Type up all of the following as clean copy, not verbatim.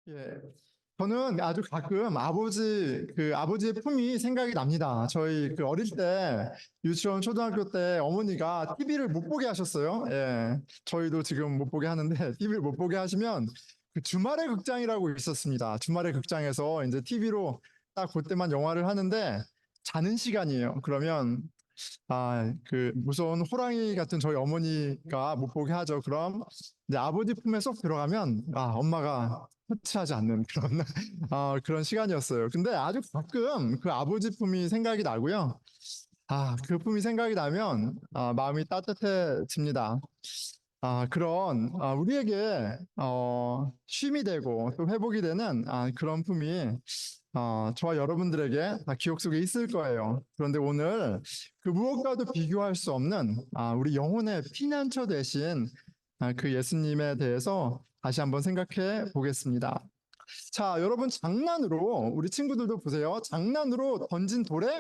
예. 저는 아주 가끔 아버지의 품이 생각이 납니다. 저희 어릴 때, 유치원, 초등학교 때 어머니가 TV를 못 보게 하셨어요. 예. 저희도 지금 못 보게 하는데, TV를 못 보게 하시면, 주말의 극장이라고 있었습니다. 주말의 극장에서 이제 TV로 딱 그때만 영화를 하는데, 자는 시간이에요. 그러면 무서운 호랑이 같은 저희 어머니가 못 보게 하죠. 그럼 이제 아버지 품에 쏙 들어가면 엄마가 터치하지 않는 그런 그런 시간이었어요. 근데 아주 가끔 그 아버지 품이 생각이 나고요. 그 품이 생각이 나면 마음이 따뜻해집니다. 우리에게 쉼이 되고 또 회복이 되는 그런 품이 저와 여러분들에게 다 기억 속에 있을 거예요. 그런데 오늘 그 무엇과도 비교할 수 없는 우리 영혼의 피난처 되신 그 예수님에 대해서 다시 한번 생각해 보겠습니다. 자, 여러분 장난으로 우리 친구들도 보세요. 장난으로 던진 돌에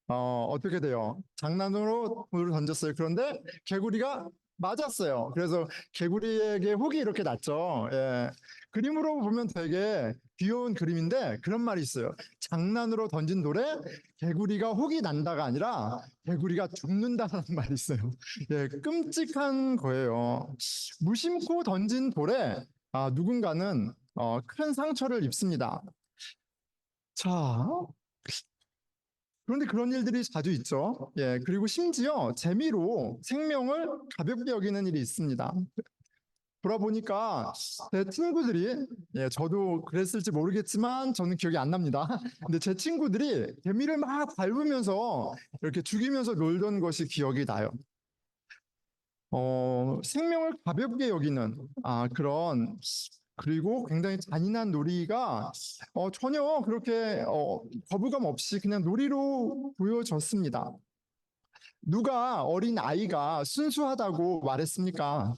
어떻게 돼요? 장난으로 돌을 던졌어요. 그런데 개구리가 맞았어요. 그래서 개구리에게 혹이 이렇게 났죠. 예. 그림으로 보면 되게 귀여운 그림인데 그런 말이 있어요. 장난으로 던진 돌에 개구리가 혹이 난다가 아니라 개구리가 죽는다는 말이 있어요. 예, 끔찍한 거예요. 무심코 던진 돌에 누군가는 큰 상처를 입습니다. 자, 그런데 그런 일들이 자주 있죠. 예, 그리고 심지어 재미로 생명을 가볍게 여기는 일이 있습니다. 돌아보니까 제 친구들이, 예, 저도 그랬을지 모르겠지만 저는 기억이 안 납니다. 근데 제 친구들이 개미를 막 밟으면서 이렇게 죽이면서 놀던 것이 기억이 나요. 생명을 가볍게 여기는 그런 그리고 굉장히 잔인한 놀이가 전혀 그렇게 거부감 없이 그냥 놀이로 보여졌습니다. 누가 어린 아이가 순수하다고 말했습니까?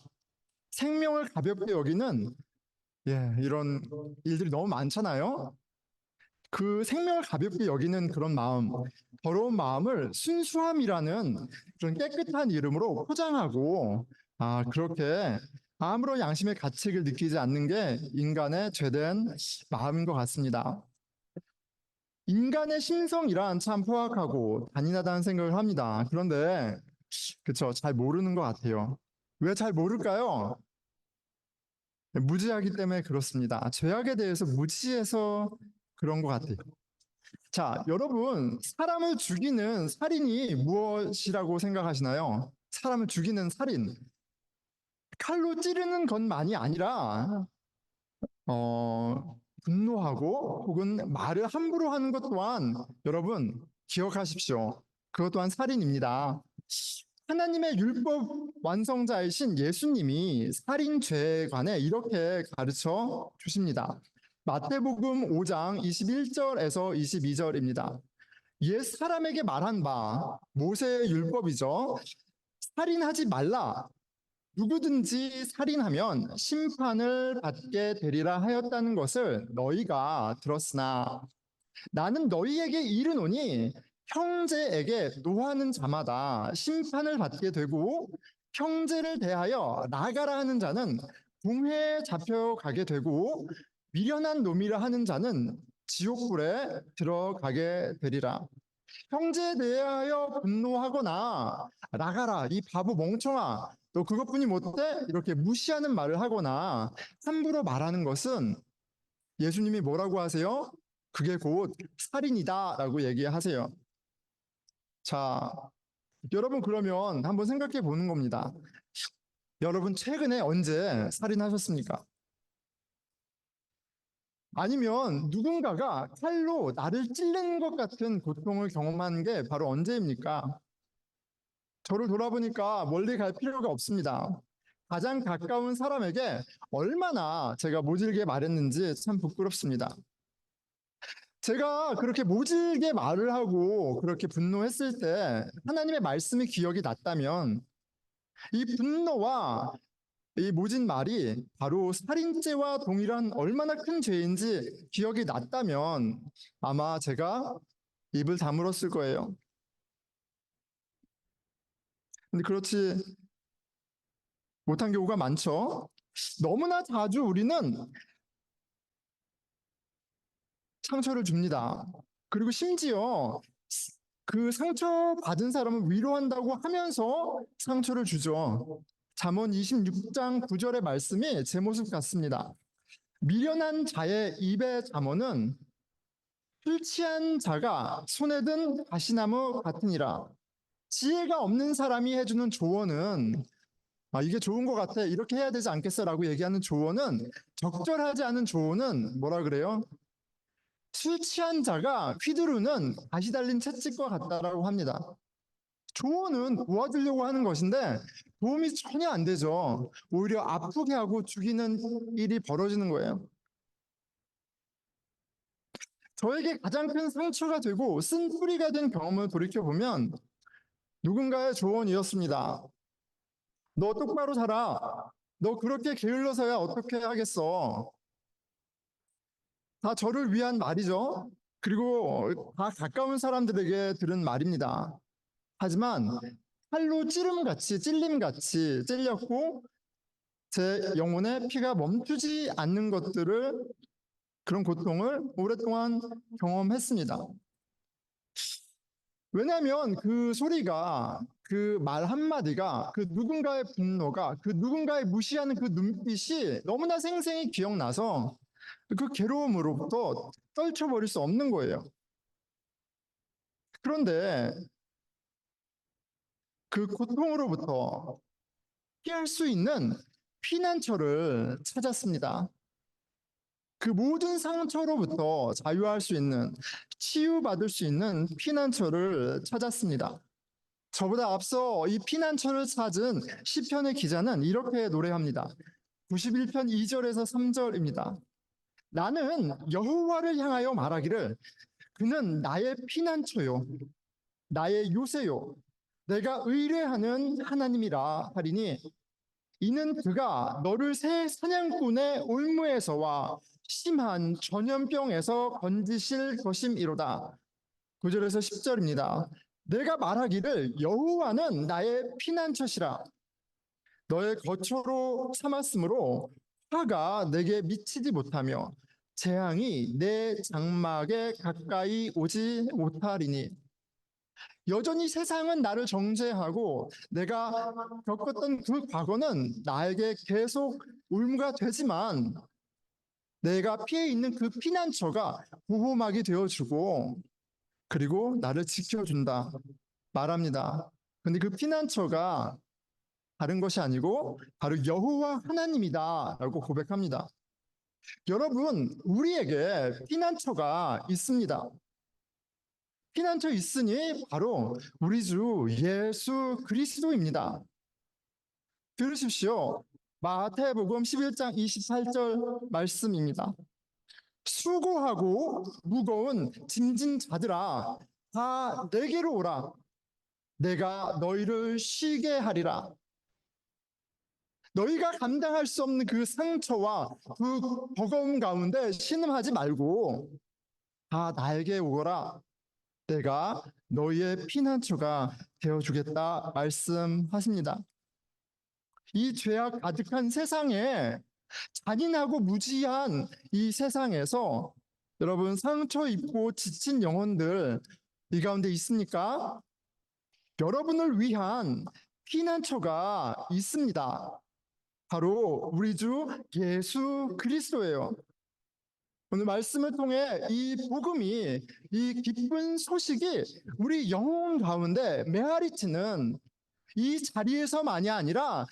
생명을 가볍게 여기는 이런 일들이 너무 많잖아요. 그 생명을 가볍게 여기는 그런 마음, 더러운 마음을 순수함이라는 그런 깨끗한 이름으로 포장하고 그렇게 아무런 양심의 가책을 느끼지 않는 게 인간의 죄된 마음인 것 같습니다. 인간의 심성이란 참 포악하고 잔인하다는 생각을 합니다. 그런데 그쵸, 잘 모르는 것 같아요. 왜 잘 모를까요? 무지하기 때문에 그렇습니다. 죄악에 대해서 무지해서 그런 것 같아요. 자, 여러분, 사람을 죽이는 살인이 무엇이라고 생각하시나요? 사람을 죽이는 살인. 칼로 찌르는 것만이 아니라, 분노하고 혹은 말을 함부로 하는 것 또한 여러분, 기억하십시오. 그것 또한 살인입니다. 하나님의 율법 완성자이신 예수님이 살인죄에 관해 이렇게 가르쳐 주십니다. 마태복음 5장 21절에서 22절입니다. 옛 사람에게 말한 바 모세의 율법이죠. 살인하지 말라. 누구든지 살인하면 심판을 받게 되리라 하였다는 것을 너희가 들었으나 나는 너희에게 이르노니 형제에게 노하는 자마다 심판을 받게 되고 형제를 대하여 나가라 하는 자는 공회에 잡혀가게 되고 미련한 놈이라 하는 자는 지옥불에 들어가게 되리라. 형제에 대하여 분노하거나 나가라 이 바보 멍청아 너 그것뿐이 못해? 이렇게 무시하는 말을 하거나 함부로 말하는 것은 예수님이 뭐라고 하세요? 그게 곧 살인이다라고 얘기하세요. 자, 여러분 그러면 한번 생각해 보는 겁니다. 여러분 최근에 언제 살인하셨습니까? 아니면 누군가가 칼로 나를 찔른 것 같은 고통을 경험한 게 바로 언제입니까? 저를 돌아보니까 멀리 갈 필요가 없습니다. 가장 가까운 사람에게 얼마나 제가 모질게 말했는지 참 부끄럽습니다. 제가 그렇게 모질게 말을 하고 그렇게 분노했을 때 하나님의 말씀이 기억이 났다면 이 분노와 이 모진 말이 바로 살인죄와 동일한 얼마나 큰 죄인지 기억이 났다면 아마 제가 입을 다물었을 거예요. 근데 그렇지 못한 경우가 많죠. 너무나 자주 우리는 상처를 줍니다. 그리고 심지어 그 상처 받은 사람을 위로한다고 하면서 상처를 주죠. 잠언 26장 9절의 말씀이 제 모습 같습니다. 미련한 자의 입의 잠언은 술 취한 자가 손에 든 가시나무 같으니라. 지혜가 없는 사람이 해주는 조언은 이게 좋은 것 같아. 이렇게 해야 되지 않겠어? 라고 얘기하는 조언은 적절하지 않은 조언은 뭐라 그래요? 술 취한 자가 휘두르는 가시 달린 채찍과 같다라고 합니다. 조언은 도와주려고 하는 것인데 도움이 전혀 안 되죠. 오히려 아프게 하고 죽이는 일이 벌어지는 거예요. 저에게 가장 큰 상처가 되고 쓴뿌리가 된 경험을 돌이켜보면 누군가의 조언이었습니다. 너 똑바로 살아. 너 그렇게 게을러서야 어떻게 하겠어. 다 저를 위한 말이죠. 그리고 다 가까운 사람들에게 들은 말입니다. 하지만 칼로 찌름같이 찔림같이 찔렸고 제 영혼의 피가 멈추지 않는 것들을 그런 고통을 오랫동안 경험했습니다. 왜냐하면 그 소리가 그 말 한마디가 그 누군가의 분노가 그 누군가의 무시하는 그 눈빛이 너무나 생생히 기억나서 그 괴로움으로부터 떨쳐버릴 수 없는 거예요. 그런데 그 고통으로부터 피할 수 있는 피난처를 찾았습니다. 그 모든 상처로부터 자유할 수 있는, 치유받을 수 있는 피난처를 찾았습니다. 저보다 앞서 이 피난처를 찾은 시편의 기자는 이렇게 노래합니다. 91편 2절에서 3절입니다. 나는 여호와를 향하여 말하기를 그는 나의 피난처요 나의 요새요 내가 의뢰하는 하나님이라 하리니 이는 그가 너를 새 사냥꾼의 올무에서와 심한 전염병에서 건지실 것임이로다. 9절에서 10절입니다. 내가 말하기를 여호와는 나의 피난처시라. 너의 거처로 삼았으므로 화가 내게 미치지 못하며 재앙이 내 장막에 가까이 오지 못하리니 여전히 세상은 나를 정죄하고 내가 겪었던 그 과거는 나에게 계속 울무가 되지만 내가 피해 있는 그 피난처가 보호막이 되어주고 그리고 나를 지켜준다 말합니다. 근데 그 피난처가 다른 것이 아니고 바로 여호와 하나님이다라고 고백합니다. 여러분, 우리에게 피난처가 있습니다. 피난처 있으니 바로 우리 주 예수 그리스도입니다. 들으십시오. 마태복음 11장 28절 말씀입니다. 수고하고 무거운 짐진 자들아 다 내게로 오라. 내가 너희를 쉬게 하리라. 너희가 감당할 수 없는 그 상처와 그 버거움 가운데 신음하지 말고 다 나에게 오거라. 내가 너희의 피난처가 되어주겠다 말씀하십니다. 이 죄악 가득한 세상에 잔인하고 무지한 이 세상에서 여러분 상처 입고 지친 영혼들 이 가운데 있습니까? 여러분을 위한 피난처가 있습니다. 바로 우리 주 예수 그리스도예요. 오늘 말씀을 통해 이 복음이 이 기쁜 소식이 우리 영혼 가운데 메아리치는 이 자리에서만이 아니라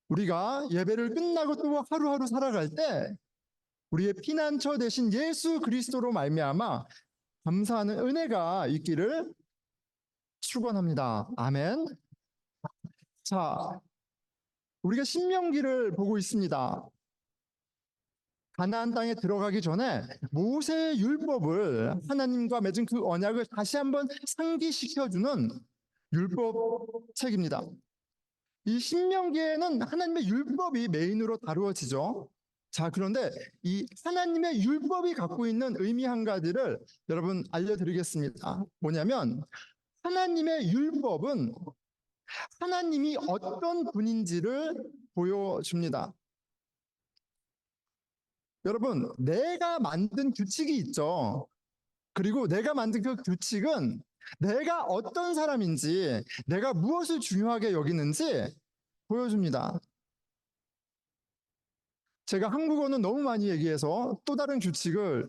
우리가 예배를 끝나고 또 하루하루 살아갈 때 우리의 피난처 되신 예수 그리스도로 말미암아 감사하는 은혜가 있기를 축원합니다. 아멘. 자, 우리가 신명기를 보고 있습니다. 가나안 땅에 들어가기 전에 모세의 율법을 하나님과 맺은 그 언약을 다시 한번 상기시켜주는 율법 책입니다. 이 신명기에는 하나님의 율법이 메인으로 다루어지죠. 자, 그런데 이 하나님의 율법이 갖고 있는 의미 한 가지를 여러분 알려드리겠습니다. 뭐냐면 하나님의 율법은 하나님이 어떤 분인지를 보여줍니다. 여러분, 내가 만든 규칙이 있죠. 그리고 내가 만든 그 규칙은 내가 어떤 사람인지, 내가 무엇을 중요하게 여기는지 보여줍니다. 제가 한국어는 너무 많이 얘기해서 또 다른 규칙을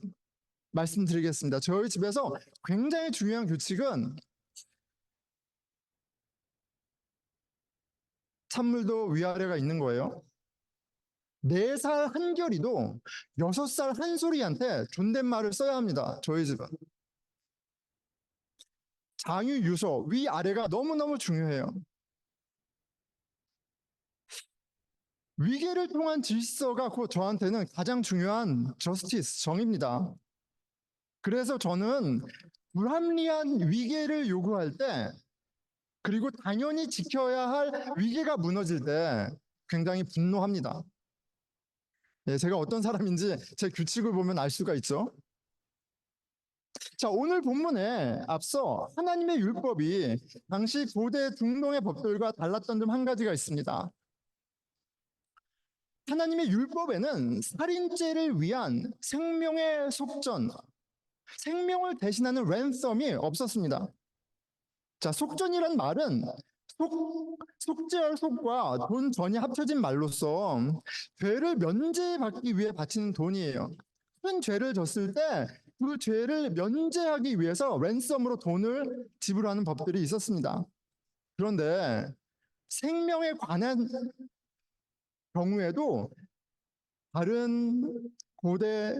말씀드리겠습니다. 저희 집에서 굉장히 중요한 규칙은 찬물도 위아래가 있는 거예요. 4살 한결이도 6살 한솔이한테 존댓말을 써야 합니다. 저희 집은. 장유, 유서, 위아래가 너무너무 중요해요. 위계를 통한 질서가 곧 저한테는 가장 중요한 저스티스, 정의입니다. 그래서 저는 불합리한 위계를 요구할 때, 그리고 당연히 지켜야 할 위계가 무너질 때 굉장히 분노합니다. 예, 제가 어떤 사람인지 제 규칙을 보면 알 수가 있죠. 자, 오늘 본문에 앞서 하나님의 율법이 당시 고대 중동의 법들과 달랐던 점 한 가지가 있습니다. 하나님의 율법에는 살인죄를 위한 생명의 속전, 생명을 대신하는 랜섬이 없었습니다. 자, 속전이란 말은 속죄할 속과 돈 전이 합쳐진 말로서 죄를 면제받기 위해 바치는 돈이에요. 큰 죄를 졌을 때 그 죄를 면제하기 위해서 랜섬으로 돈을 지불하는 법들이 있었습니다. 그런데 생명에 관한 경우에도 다른 고대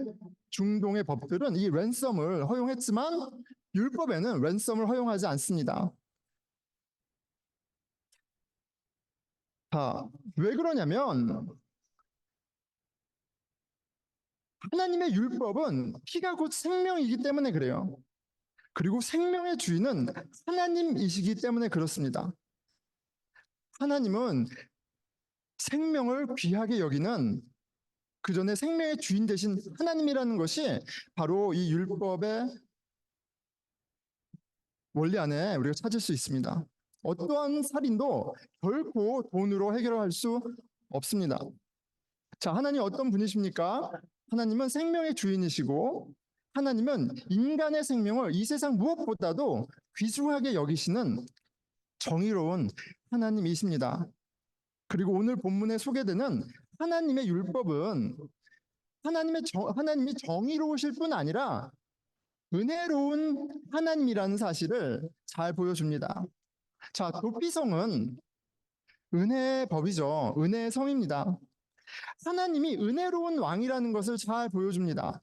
중동의 법들은 이 랜섬을 허용했지만 율법에는 랜섬을 허용하지 않습니다. 자, 왜 그러냐면 하나님의 율법은 피가 곧 생명이기 때문에 그래요. 그리고 생명의 주인은 하나님이시기 때문에 그렇습니다. 하나님은 생명을 귀하게 여기는 그 전에 생명의 주인 되신 하나님이라는 것이 바로 이 율법의 원리 안에 우리가 찾을 수 있습니다. 어떠한 살인도 결코 돈으로 해결할 수 없습니다. 자, 하나님 어떤 분이십니까? 하나님은 생명의 주인이시고 하나님은 인간의 생명을 이 세상 무엇보다도 귀중하게 여기시는 정의로운 하나님이십니다. 그리고 오늘 본문에 소개되는 하나님의 율법은 하나님이 정의로우실 뿐 아니라 은혜로운 하나님이라는 사실을 잘 보여줍니다. 자, 도피성은 은혜의 법이죠. 은혜의 성입니다. 하나님이 은혜로운 왕이라는 것을 잘 보여줍니다.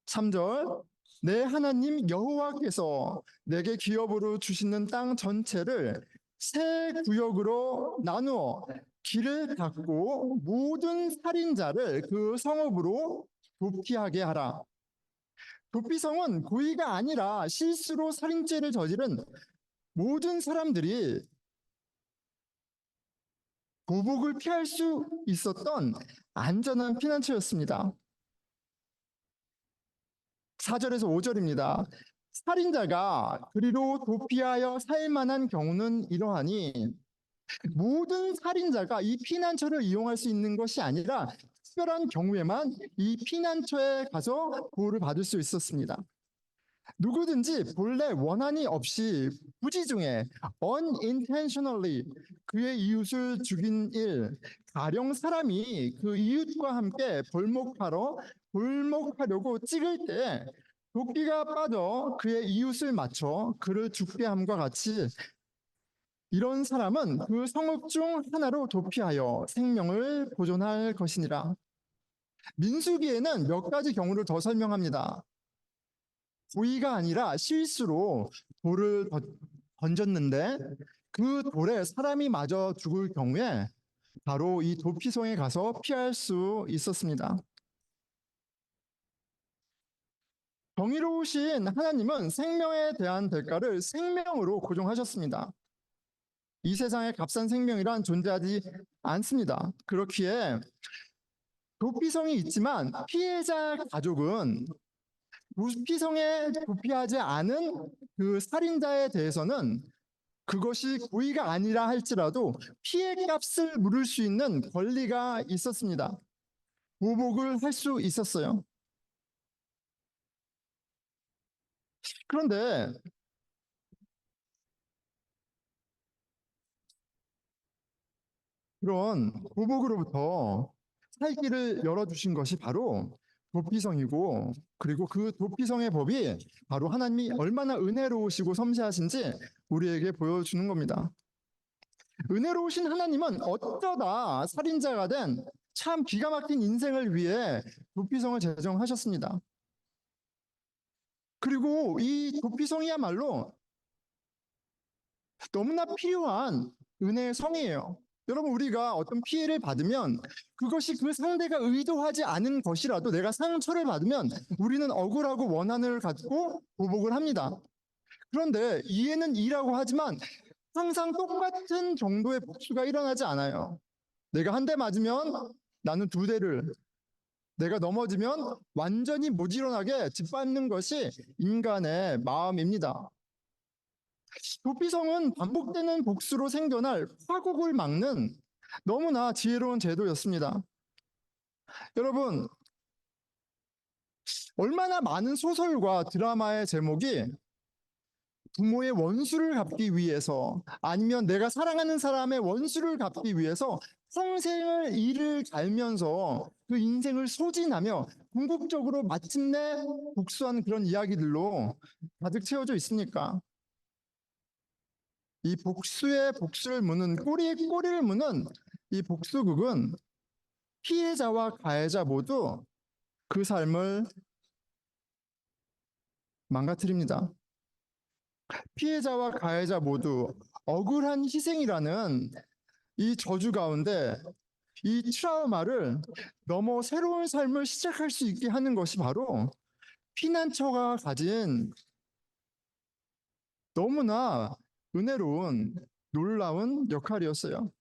3절, 내 하나님 여호와께서 내게 기업으로 주시는 땅 전체를 세 구역으로 나누어 길을 닫고 모든 살인자를 그 성읍으로 도피하게 하라. 도피성은 고의가 아니라 실수로 살인죄를 저지른 모든 사람들이 보복을 피할 수 있었던 안전한 피난처였습니다. 4절에서 5절입니다. 살인자가 그리로 도피하여 살 만한 경우는 이러하니 모든 살인자가 이 피난처를 이용할 수 있는 것이 아니라 특별한 경우에만 이 피난처에 가서 보호를 받을 수 있었습니다. 누구든지 본래 원한이 없이 부지 중에 unintentionally 그의 이웃을 죽인 일, 가령 사람이 그 이웃과 함께 볼목하려고 찍을 때 도끼가 빠져 그의 이웃을 맞춰 그를 죽게 함과 같이 이런 사람은 그 성읍 중 하나로 도피하여 생명을 보존할 것이니라. 민수기에는 몇 가지 경우를 더 설명합니다. 고의가 아니라 실수로 돌을 던졌는데 그 돌에 사람이 맞아 죽을 경우에 바로 이 도피성에 가서 피할 수 있었습니다. 정의로우신 하나님은 생명에 대한 대가를 생명으로 고정하셨습니다. 이 세상에 값싼 생명이란 존재하지 않습니다. 그렇기에 도피성이 있지만 피해자 가족은 도피성에 도피하지 않은 그 살인자에 대해서는 그것이 고의가 아니라 할지라도 피해 값을 물을 수 있는 권리가 있었습니다. 보복을 할 수 있었어요. 그런데 그런 보복으로부터 살 길을 열어주신 것이 바로 도피성이고, 그리고 그 도피성의 법이 바로 하나님이 얼마나 은혜로우시고 섬세하신지 우리에게 보여주는 겁니다. 은혜로우신 하나님은 어쩌다 살인자가 된 참 기가 막힌 인생을 위해 도피성을 제정하셨습니다. 그리고 이 도피성이야말로 너무나 필요한 은혜의 성이에요. 여러분, 우리가 어떤 피해를 받으면 그것이 그 상대가 의도하지 않은 것이라도 내가 상처를 받으면 우리는 억울하고 원한을 갖고 보복을 합니다. 그런데 이에는 이라고 하지만 항상 똑같은 정도의 복수가 일어나지 않아요. 내가 한 대 맞으면 나는 두 대를, 내가 넘어지면 완전히 못 일어나게 짓밟는 것이 인간의 마음입니다. 도피성은 반복되는 복수로 생겨날 파국을 막는 너무나 지혜로운 제도였습니다. 여러분, 얼마나 많은 소설과 드라마의 제목이 부모의 원수를 갚기 위해서, 아니면 내가 사랑하는 사람의 원수를 갚기 위해서 평생을 이를 갈면서 그 인생을 소진하며 궁극적으로 마침내 복수하는 그런 이야기들로 가득 채워져 있으니까 이 복수의 복수를 무는, 꼬리에 꼬리를 무는 이 복수극은 피해자와 가해자 모두 그 삶을 망가뜨립니다. 피해자와 가해자 모두 억울한 희생이라는 이 저주 가운데 이 트라우마를 넘어 새로운 삶을 시작할 수 있게 하는 것이 바로 피난처가 가진 너무나 은혜로운 놀라운 역할이었어요.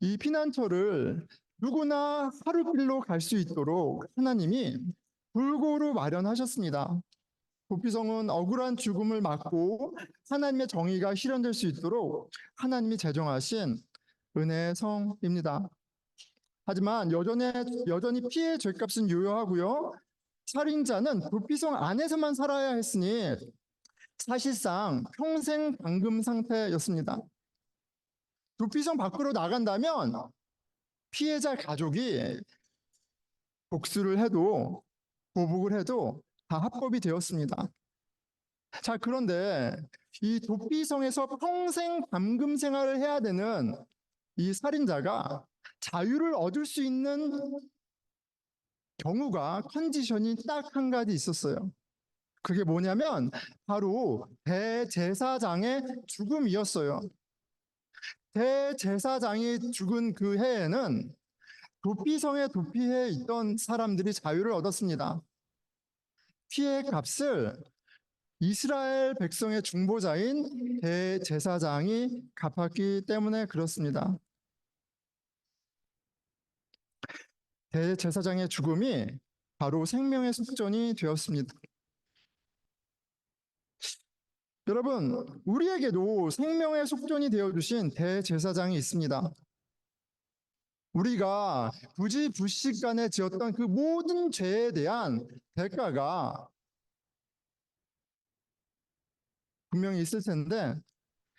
이 피난처를 누구나 하루길로 갈 수 있도록 하나님이 골고루 마련하셨습니다. 도피성은 억울한 죽음을 막고 하나님의 정의가 실현될 수 있도록 하나님이 제정하신 은혜의 성입니다. 하지만 여전히 피해 죄값은 유효하고요. 살인자는 도피성 안에서만 살아야 했으니 사실상 평생 감금 상태였습니다. 도피성 밖으로 나간다면 피해자 가족이 복수를 해도 보복을 해도 다 합법이 되었습니다. 자, 그런데 이 도피성에서 평생 감금 생활을 해야 되는 이 살인자가 자유를 얻을 수 있는 경우가 컨디션이 딱 한 가지 있었어요. 그게 뭐냐면 바로 대제사장의 죽음이었어요. 대제사장이 죽은 그 해에는 도피성에 도피해 있던 사람들이 자유를 얻었습니다. 피해 값을 이스라엘 백성의 중보자인 대제사장이 갚았기 때문에 그렇습니다. 대제사장의 죽음이 바로 생명의 속전이 되었습니다. 여러분, 우리에게도 생명의 속전이 되어주신 대제사장이 있습니다. 우리가 부지불식간에 지었던 그 모든 죄에 대한 대가가 분명히 있을 텐데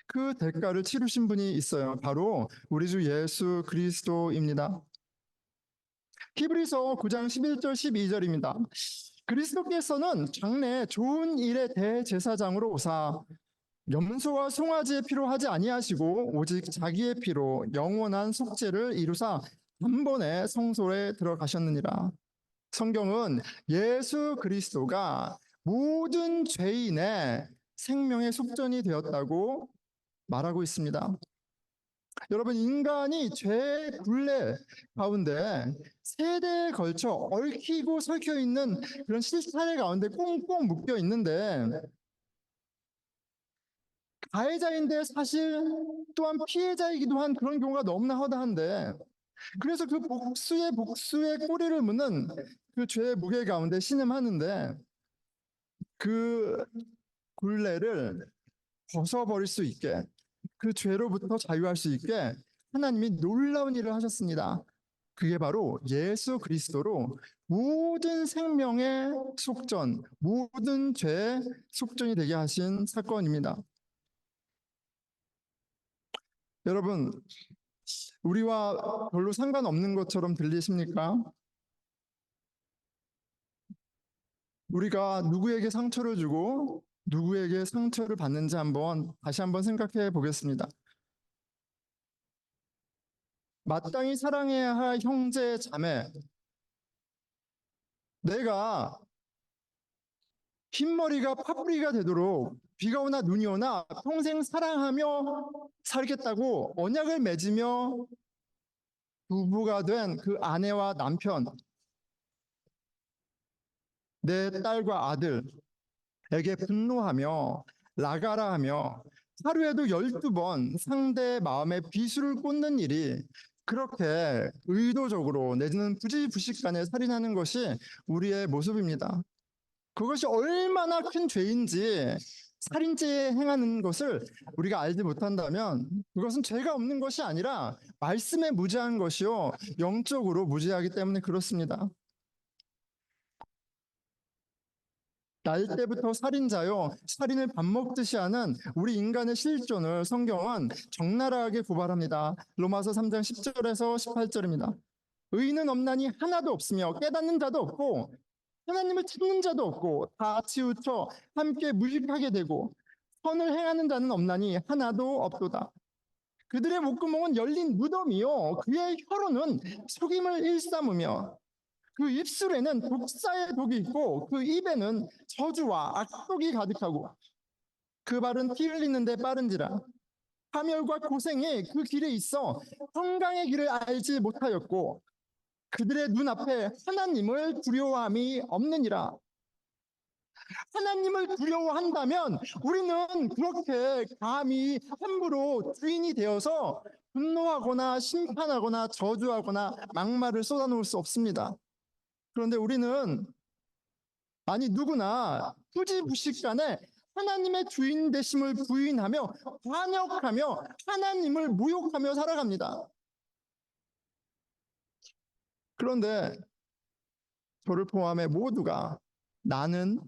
그 대가를 치르신 분이 있어요. 바로 우리 주 예수 그리스도입니다. 히브리서 9장 11절 12절입니다. 그리스도께서는 장래 좋은 일의 대제사장으로 오사 염소와 송아지의 피로 하지 아니하시고 오직 자기의 피로 영원한 속죄를 이루사 단번에 성소에 들어가셨느니라. 성경은 예수 그리스도가 모든 죄인의 생명의 속전이 되었다고 말하고 있습니다. 여러분, 인간이 죄의 굴레 가운데 세대에 걸쳐 얽히고 설켜 있는 그런 실타래 가운데 꽁꽁 묶여 있는데 가해자인데 사실 또한 피해자이기도 한 그런 경우가 너무나 허다한데 그래서 그 복수의 꼬리를 무는 그 죄의 무게 가운데 신음하는데 그 굴레를 벗어버릴 수 있게 그 죄로부터 자유할 수 있게 하나님이 놀라운 일을 하셨습니다. 그게 바로 예수 그리스도로 모든 생명의 속전, 모든 죄의 속전이 되게 하신 사건입니다. 여러분, 우리와 별로 상관없는 것처럼 들리십니까? 우리가 누구에게 상처를 주고 누구에게 상처를 받는지 다시 한번 생각해 보겠습니다. 마땅히 사랑해야 할 형제, 자매, 내가 흰머리가 파뿌리가 되도록 비가 오나 눈이 오나 평생 사랑하며 살겠다고 언약을 맺으며 부부가 된 그 아내와 남편, 내 딸과 아들에게 분노하며 나가라 하며 하루에도 12번 상대의 마음에 비수를 꽂는 일이 그렇게 의도적으로 내지는 부지부식간에 살인하는 것이 우리의 모습입니다. 그것이 얼마나 큰 죄인지 살인죄에 행하는 것을 우리가 알지 못한다면 그것은 죄가 없는 것이 아니라 말씀에 무지한 것이요 영적으로 무지하기 때문에 그렇습니다. 날 때부터 살인자요 살인을 밥 먹듯이 하는 우리 인간의 실존을 성경은 적나라하게 고발합니다. 로마서 3장 10절에서 18절입니다. 의인은 없나니 하나도 없으며 깨닫는 자도 없고 하나님을 찾는 자도 없고 다 치우쳐 함께 무식하게 되고 선을 행하는 자는 없나니 하나도 없도다. 그들의 목구멍은 열린 무덤이요 그의 혀로는 속임을 일삼으며 그 입술에는 독사의 독이 있고 그 입에는 저주와 악독이 가득하고 그 발은 피 흘리는데 빠른지라 파멸과 고생이 그 길에 있어 평강의 길을 알지 못하였고 그들의 눈앞에 하나님을 두려워함이 없느니라. 하나님을 두려워한다면 우리는 그렇게 감히 함부로 주인이 되어서 분노하거나 심판하거나 저주하거나 막말을 쏟아놓을 수 없습니다. 그런데 우리는 누구나 후지부식간에 하나님의 주인 되심을 부인하며 반역하며 하나님을 모욕하며 살아갑니다. 그런데 저를 포함해 모두가 나는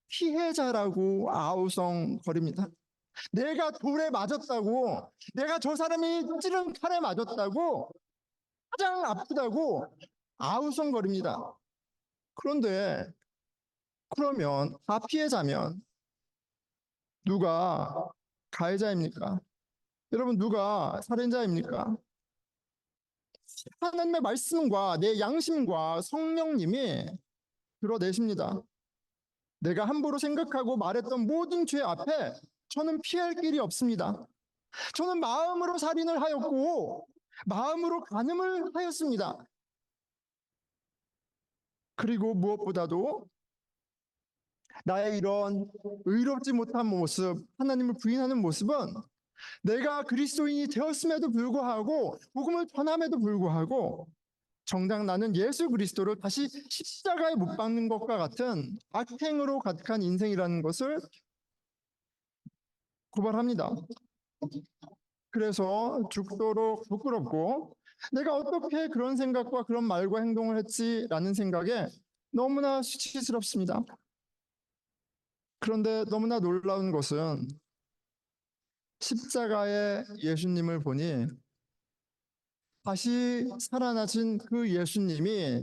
피해자라고 아우성거립니다. 내가 돌에 맞았다고, 내가 저 사람이 찌른 칼에 맞았다고, 가장 아프다고 아우성거립니다. 그런데 그러면 다 피해자면 누가 가해자입니까? 여러분 누가 살인자입니까? 하나님의 말씀과 내 양심과 성령님이 드러내십니다. 내가 함부로 생각하고 말했던 모든 죄 앞에 저는 피할 길이 없습니다. 저는 마음으로 살인을 하였고 마음으로 간음을 하였습니다. 그리고 무엇보다도 나의 이런 의롭지 못한 모습, 하나님을 부인하는 모습은 내가 그리스도인이 되었음에도 불구하고 복음을 전함에도 불구하고 정작 나는 예수 그리스도를 다시 십자가에 못 박는 것과 같은 악행으로 가득한 인생이라는 것을 고발합니다. 그래서 죽도록 부끄럽고 내가 어떻게 그런 생각과 그런 말과 행동을 했지라는 생각에 너무나 수치스럽습니다. 그런데 너무나 놀라운 것은 십자가의 예수님을 보니 다시 살아나신 그 예수님이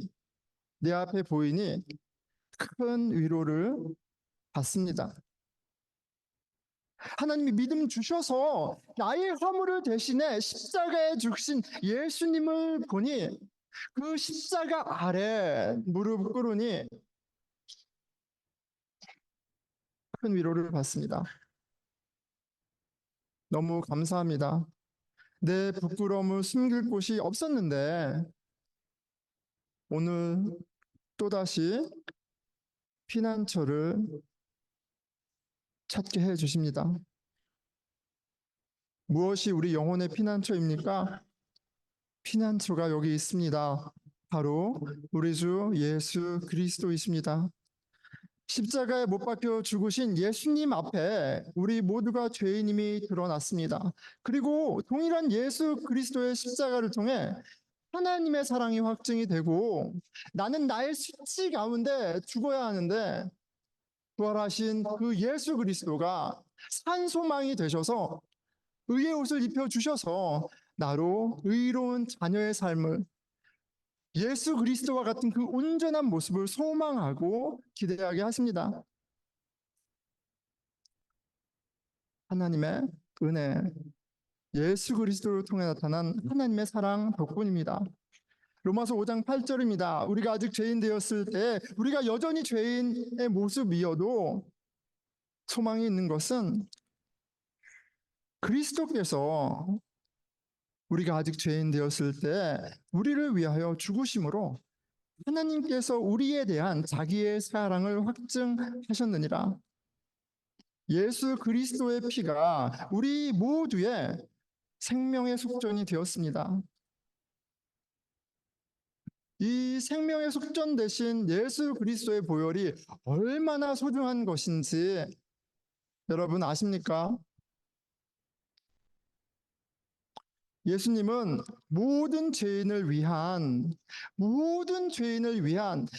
내 앞에 보이니 큰 위로를 받습니다. 하나님이 믿음 주셔서 나의 허물을 대신해 십자가에 죽으신 예수님을 보니 그 십자가 아래 무릎 꿇으니 큰 위로를 받습니다. 너무 감사합니다. 내 부끄러움을 숨길 곳이 없었는데 오늘 또다시 피난처를 찾게 해 주십니다. 무엇이 우리 영혼의 피난처입니까? 피난처가 여기 있습니다. 바로 우리 주 예수 그리스도이십니다. 십자가에 못 박혀 죽으신 예수님 앞에 우리 모두가 죄인임이 드러났습니다. 그리고 동일한 예수 그리스도의 십자가를 통해 하나님의 사랑이 확증이 되고 나는 나의 수치 가운데 죽어야 하는데 부활하신 그 예수 그리스도가 산 소망이 되셔서 의의 옷을 입혀주셔서 나로 의로운 자녀의 삶을 예수 그리스도와 같은 그 온전한 모습을 소망하고 기대하게 하십니다. 하나님의 은혜, 예수 그리스도를 통해 나타난 하나님의 사랑 덕분입니다. 로마서 5장 8절입니다. 우리가 아직 죄인 되었을 때 우리가 여전히 죄인의 모습이어도 소망이 있는 것은 그리스도께서 우리가 아직 죄인 되었을 때 우리를 위하여 죽으심으로 하나님께서 우리에 대한 자기의 사랑을 확증하셨느니라. 예수 그리스도의 피가 우리 모두의 생명의 속전이 되었습니다. 이 생명의 속전 대신 예수 그리스도의 보혈이 얼마나 소중한 것인지 여러분 아십니까? 예수님은 모든 죄인을 위한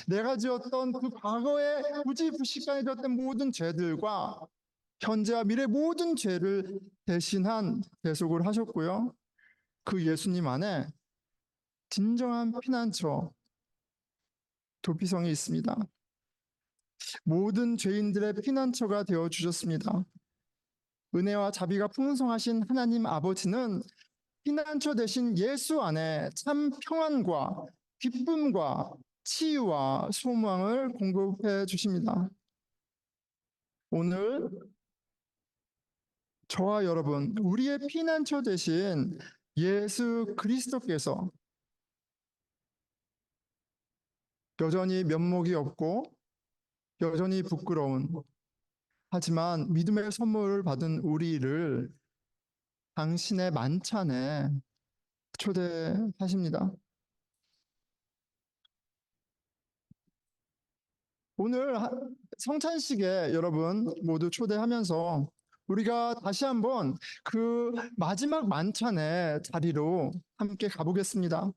내가 지었던 그 과거에 부지불식간에 지었던 모든 죄들과 현재와 미래 모든 죄를 대신한 대속을 하셨고요. 그 예수님 안에 진정한 피난처, 도피성이 있습니다. 모든 죄인들의 피난처가 되어 주셨습니다. 은혜와 자비가 풍성하신 하나님 아버지는 피난처 대신 예수 안에 참 평안과 기쁨과 치유와 소망을 공급해 주십니다. 오늘 저와 여러분, 우리의 피난처 대신 예수 그리스도께서 여전히 면목이 없고 여전히 부끄러운 하지만 믿음의 선물을 받은 우리를 당신의 만찬에 초대하십니다. 오늘 성찬식에 여러분 모두 초대하면서 우리가 다시 한번 그 마지막 만찬의 자리로 함께 가보겠습니다.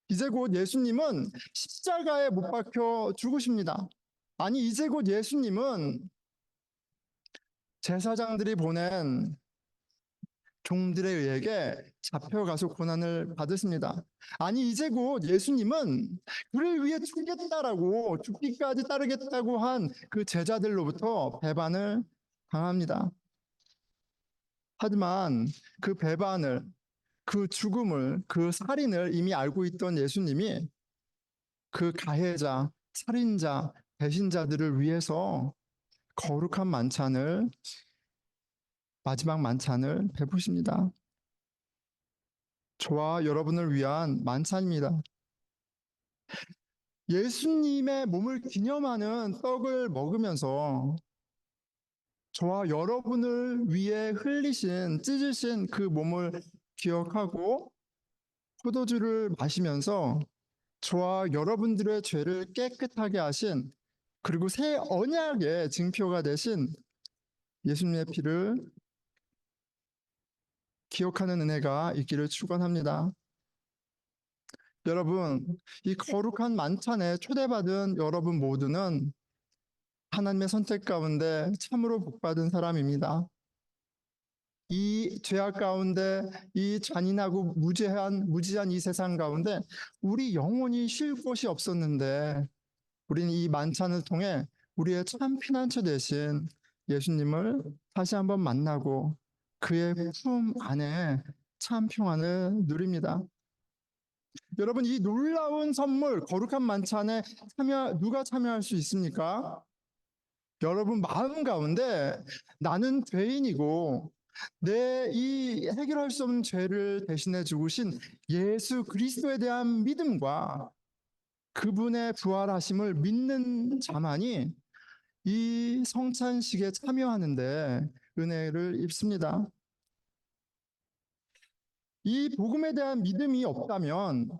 이제 곧 예수님은 십자가에 못 박혀 죽으십니다. 아니, 이제 곧 예수님은 제사장들이 보낸 종들에 의해 잡혀가서 고난을 받으십니다. 아니, 이제 곧 예수님은 그를 위해 죽겠다라고 죽기까지 따르겠다고 한 그 제자들로부터 배반을 당합니다. 하지만 그 배반을, 그 죽음을, 그 살인을 이미 알고 있던 예수님이 그 가해자, 살인자, 배신자들을 위해서 거룩한 마지막 만찬을 베푸십니다. 저와 여러분을 위한 만찬입니다. 예수님의 몸을 기념하는 떡을 먹으면서 저와 여러분을 위해 찢으신 그 몸을 기억하고 포도주를 마시면서 저와 여러분들의 죄를 깨끗하게 하신 그리고 새 언약의 징표가 되신 예수님의 피를 기억하는 은혜가 있기를 축원합니다. 여러분, 이 거룩한 만찬에 초대받은 여러분 모두는 하나님의 선택 가운데 참으로 복받은 사람입니다. 이 죄악 가운데, 이 잔인하고 무지한 이 세상 가운데 우리 영혼이 쉴 곳이 없었는데 우리는 이 만찬을 통해 우리의 참 피난처 되신 예수님을 다시 한번 만나고 그의 품 안에 참 평안을 누립니다. 여러분, 이 놀라운 선물, 거룩한 만찬에 누가 참여할 수 있습니까? 여러분 마음 가운데 나는 죄인이고 내 이 해결할 수 없는 죄를 대신해 죽으신 예수 그리스도에 대한 믿음과 그분의 부활하심을 믿는 자만이 이 성찬식에 참여하는데 은혜를 입습니다. 이 복음에 대한 믿음이 없다면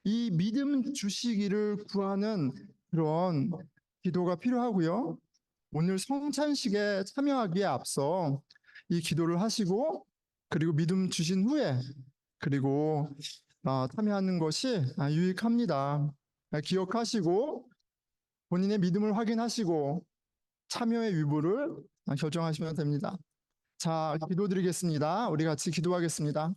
이 믿음 주시기를 구하는 그런 기도가 필요하고요. 오늘 성찬식에 참여하기에 앞서 이 기도를 하시고 그리고 믿음 주신 후에 그리고 참여하는 것이 유익합니다. 기억하시고 본인의 믿음을 확인하시고 참여의 유무를 결정하시면 됩니다. 자, 기도드리겠습니다. 우리 같이 기도하겠습니다.